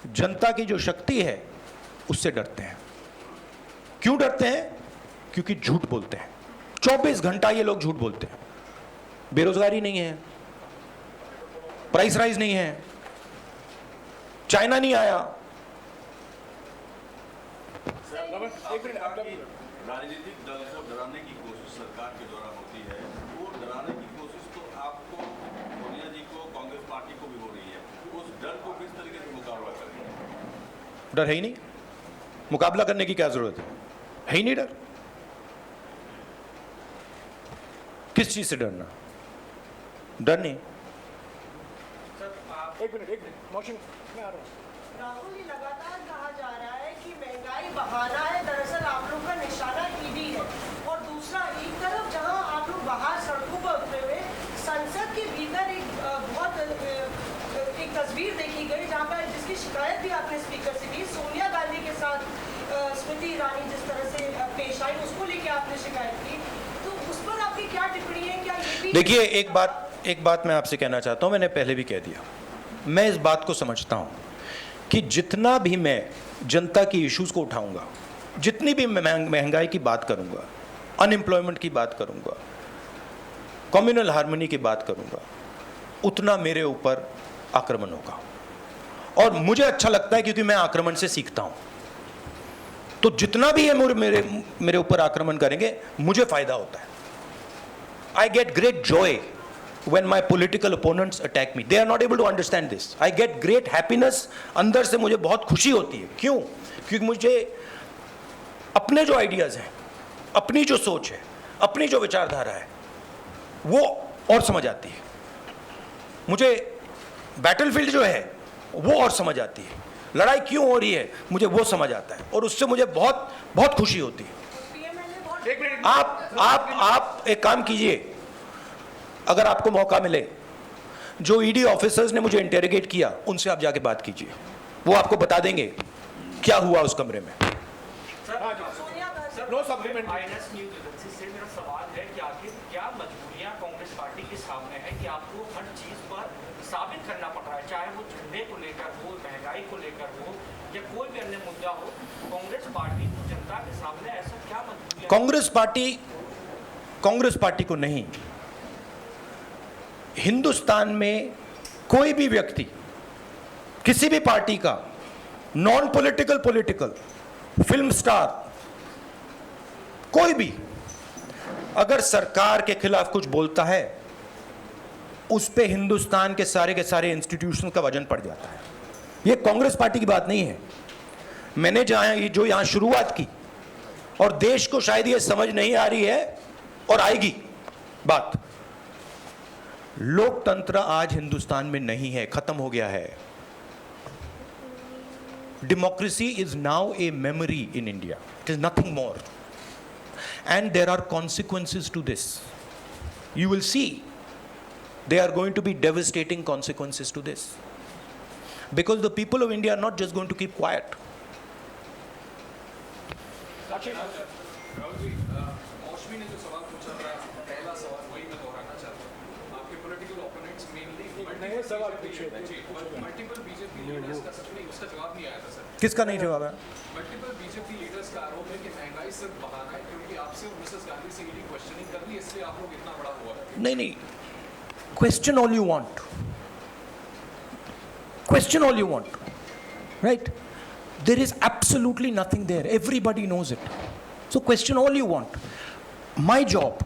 जनता की जो शक्ति है उससे डरते हैं। क्यों डरते हैं? क्योंकि झूठ बोलते हैं। 24 घंटा ये लोग झूठ बोलते हैं। बेरोजगारी नहीं है, प्राइस राइज नहीं है, चाइना नहीं आया। राजनीतिक दल को डराने की कोशिश सरकार के द्वारा होती है, वो डराने की कोशिश तो आपको, सोनिया जी को, कांग्रेस पार्टी को भी हो रही है। उस डर को किस तरीके से मुकाबला करेंगे? डर है ही नहीं, मुकाबला करने की क्या जरूरत है ही नहीं डर। किस चीज से डरना? डर नहीं। एक मिनट मौसम में आ रहा हूँ। राहुल, ये लगातार कहा जा रहा है कि महंगाई बहाना है, दरअसल आप लोग का निशाना ईडी है। और दूसरा, एक तरफ जहां आप लोग बाहर सड़कों पर उतरे हुए, संसद के भीतर एक तस्वीर देखी गई जहां पर, जिसकी शिकायत भी आपने स्पीकर से की, सोनिया गांधी के साथ स्मृति ईरानी जिस तरह से पेश आई, उसको लेके आपने शिकायत की, तो उस पर आपकी क्या टिप्पणी है? क्या ये भी देखिए, एक बात मैं आपसे कहना चाहता हूं, मैंने पहले भी कह दिया। मैं इस बात को समझता हूं कि जितना भी मैं जनता की इश्यूज को उठाऊंगा, जितनी भी महंगाई की बात करूंगा, अनएम्प्लॉयमेंट की बात करूंगा, कम्युनल हार्मनी की बात करूंगा, उतना मेरे ऊपर आक्रमण होगा। और मुझे अच्छा लगता है क्योंकि मैं आक्रमण से सीखता हूं। तो जितना भी ये मेरे ऊपर आक्रमण करेंगे, मुझे फायदा होता है। I get great Joy when my political opponents attack me. They are not able to understand this. I get great happiness. अंदर से मुझे बहुत खुशी होती है। क्यों? क्योंकि मुझे अपने जो आइडियाज हैं, अपनी जो सोच है, अपनी जो विचारधारा है, वो और समझ आती है। मुझे बैटलफील्ड जो है वो और समझ आती है। लड़ाई क्यों हो रही है मुझे वो समझ आता है, और उससे मुझे बहुत बहुत खुशी होती है। आप एक काम कीजिए, अगर आपको मौका मिले, जो ईडी ऑफिसर्स ने मुझे इंटेरोगेट किया, उनसे आप जाके बात कीजिए। वो आपको बता देंगे क्या हुआ उस कमरे में। No supplement. INS news agency से मेरा सवाल है कि आखिर क्या मजबूरियां कांग्रेस पार्टी के सामने है कि आपको हर चीज पर साबित करना पड़ रहा है, चाहे वो झंडे को लेकर हो, महंगाई को लेकर हो, या कोई भी अन्य मुद्दा हो। कांग्रेस पार्टी को जनता के सामने ऐसा क्या मजबूरियां? कांग्रेस पार्टी को नहीं, हिंदुस्तान में कोई भी व्यक्ति, किसी भी पार्टी का, non political, political, film star, कोई भी अगर सरकार के खिलाफ कुछ बोलता है, उस पे हिंदुस्तान के सारे इंस्टीट्यूशन का वजन पड़ जाता है। ये कांग्रेस पार्टी की बात नहीं है। मैंने जो यहां शुरुआत की, और देश को शायद ये समझ नहीं आ रही है और आएगी बात, लोकतंत्र आज हिंदुस्तान में नहीं है, खत्म हो गया है। Democracy is now a memory in India, it is nothing more, and there are consequences to this. You will see there are going to be devastating consequences to this, because the people of India are not just going to keep quiet. Rahul ji, Mousumi ने जो सवाल पूछा था, पहला सवाल वही मैं दोहराना चाहता हूँ। आपके political opponents mainly multiple BJP leaders का सच नहीं, उसका जवाब नहीं आया था सर। किसका नहीं जवाब है? मल्टीपल बीजेपी लीडर्स का आरोप है कि महंगाई सिर्फ बहाना है, क्योंकि आपसे और मिसेस गांधी से ईडी क्वेश्चनिंग कर ली, इसलिए आप लोग इतना बड़ा हुआ है। नहीं, question all you want, question all you want, right? There is absolutely nothing there, everybody knows it, so question all you want. My job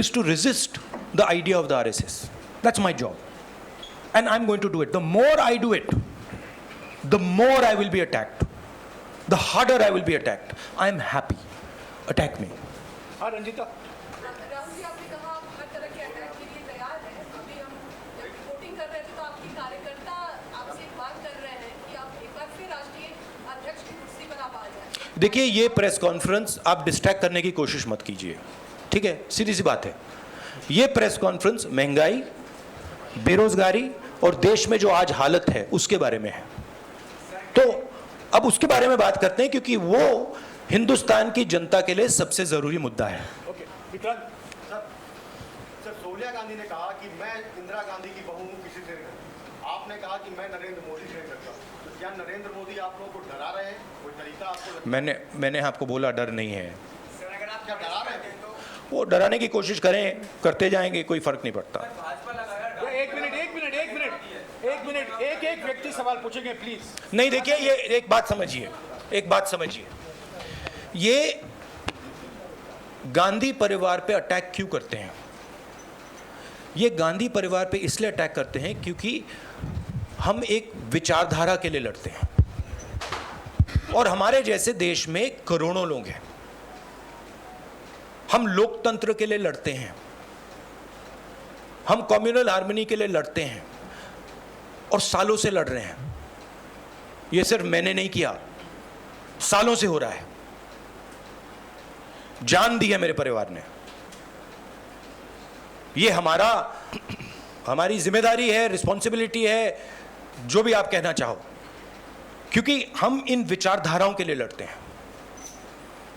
is to resist the idea of the RSS. That's my job, and I'm going to do it. The more I do it, the more I will be attacked, the harder I will be attacked. I am happy, attack me. हाँ रंजीता। राहुल जी, आपने कहा आप हर तरह के attack के लिए तैयार हैं। अभी हम जब रिपोर्टिंग कर रहे थे तो आपके कार्यकर्ता आपसे एक बात कर रहे हैं कि आप एक बार फिर राष्ट्रीय अध्यक्ष की कुर्सी पर आप आ जाए। देखिए, ये प्रेस कॉन्फ्रेंस आप डिस्ट्रैक्ट करने की कोशिश मत कीजिए, ठीक है? सीधी सी बात है। ये प्रेस कॉन्फ्रेंस महंगाई, बेरोजगारी और देश में जो आज हालत है उसके बारे में है। तो अब उसके बारे में बात करते हैं, क्योंकि वो हिंदुस्तान की जनता के लिए सबसे जरूरी मुद्दा है। ओके, विक्रांत। सर, सोनिया गांधी ने कहा कि मैं इंदिरा गांधी की बहू हूं, किसी से नहीं। आप आपने कहा कि मैं नरेंद्र मोदी से डरता हूँ, तो क्या नरेंद्र मोदी आप लोगों को डरा रहे हैं? कोई तरीका आपको लगता मैंने आपको बोला डर नहीं है। है? अगर आप क्या डरा रहे हैं तो वो डराने की कोशिश करें, करते जाएंगे, कोई फर्क नहीं पड़ता। एक मिनट एक व्यक्ति सवाल पूछेंगे प्लीज। नहीं, देखिए, ये एक बात समझिए, ये गांधी परिवार पे अटैक क्यों करते हैं? ये गांधी परिवार पे इसलिए अटैक करते हैं क्योंकि हम एक विचारधारा के लिए लड़ते हैं और हमारे जैसे देश में करोड़ों लोग हैं। हम लोकतंत्र के लिए लड़ते हैं, हम कम्युनल हार्मनी के लिए लड़ते हैं और सालों से लड़ रहे हैं। ये सिर्फ मैंने नहीं किया, सालों से हो रहा है। जान दी है मेरे परिवार ने। ये हमारी जिम्मेदारी है, रिस्पॉन्सिबिलिटी है, जो भी आप कहना चाहो, क्योंकि हम इन विचारधाराओं के लिए लड़ते हैं।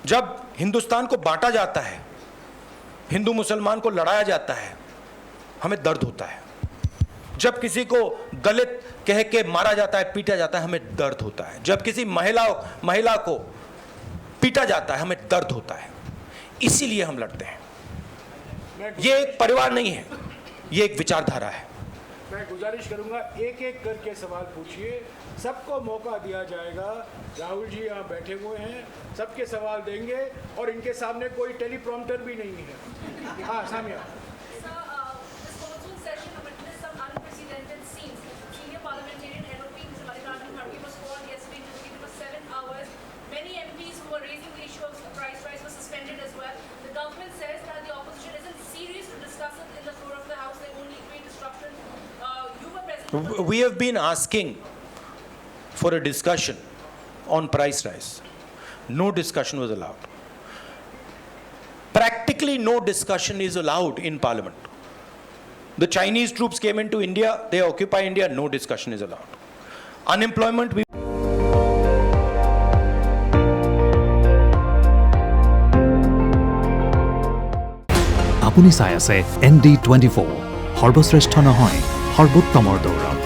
जब हिंदुस्तान को बांटा जाता है, हिंदू मुसलमान को लड़ाया जाता है, हमें दर्द होता है। जब किसी को दलित कह के मारा जाता है, पीटा जाता है, हमें दर्द होता है। जब किसी महिला को पीटा जाता है, हमें दर्द होता है। इसीलिए हम लड़ते हैं। ये एक परिवार नहीं है, ये एक विचारधारा है। मैं गुजारिश करूंगा एक एक करके सवाल पूछिए, सबको मौका दिया जाएगा। राहुल जी यहाँ बैठे हुए हैं, सबके सवाल देंगे और इनके सामने कोई टेलीप्रॉम्प्टर भी नहीं है। हाँ Samia. Sir, this monsoon session witnessed some unprecedented scenes. Senior parliamentarian NOP Mr. Mallikarjun Kharge was called yesterday to speak for 7 hours. Many MPs who were raising the issue of the price rise were suspended as well. The government says that the opposition isn't serious to discuss it in the floor of the House. They only create disruption. You were present. We have been asking for a discussion on price rise. No discussion was allowed. Practically no discussion is allowed in parliament. The Chinese troops came into India, they occupy India, no discussion is allowed. Unemployment, আপুনি চাই আছে ND24 সৰ্বশ্ৰেষ্ঠ নহয় সৰ্বোত্তমৰ দৌৰত।